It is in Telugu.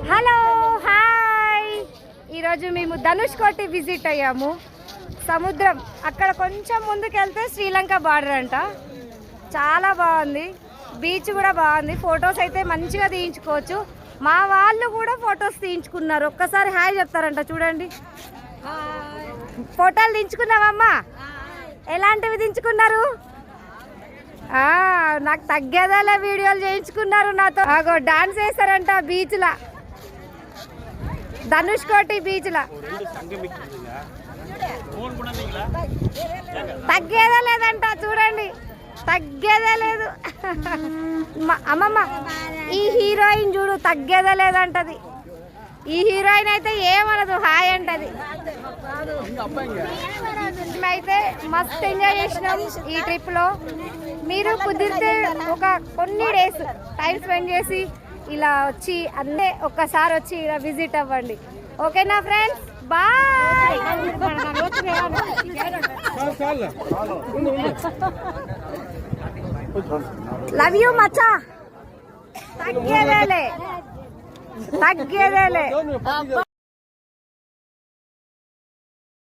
హలో హాయ్, ఈరోజు మేము ధనుష్కోటి విజిట్ అయ్యాము. సముద్రం అక్కడ కొంచెం ముందుకెళ్తే శ్రీలంక బార్డర్ అంట. చాలా బాగుంది, బీచ్ కూడా బాగుంది. ఫొటోస్ అయితే మంచిగా తీయించుకోవచ్చు. మా వాళ్ళు కూడా ఫొటోస్ తీయించుకున్నారు. ఒక్కసారి హాయ్ చెప్తారంట, చూడండి. ఫోటోలు దించుకున్నావమ్మా? ఎలాంటివి దించుకున్నారు? నాకు తగ్గేదేలే, వీడియోలు చేయించుకున్నారు నాతో. డాన్స్ వేస్తారంట బీచ్లా, ధనుష్కోటి బీచ్లా. తగ్గేదే లేదంట, చూడండి, తగ్గేదే లేదు. అమ్మమ్మ, ఈ హీరోయిన్ చూడు, తగ్గేదే లేదంటది. ఈ హీరోయిన్ అయితే ఏమనదు, హాయ్ అంటది. అయితే మస్త్ ఎంజాయ్ చేసినాం ఈ ట్రిప్ లో. మీరు కుదిరితే ఒక కొన్ని డేస్ టైం స్పెండ్ చేసి ఇలా వచ్చి అన్నీ ఒక్కసారి వచ్చి ఇలా విజిట్ అవ్వండి. ఓకేనా ఫ్రెండ్స్? బాయ్. లవ్ యూ మచ్చా. తగ్గేదేలే.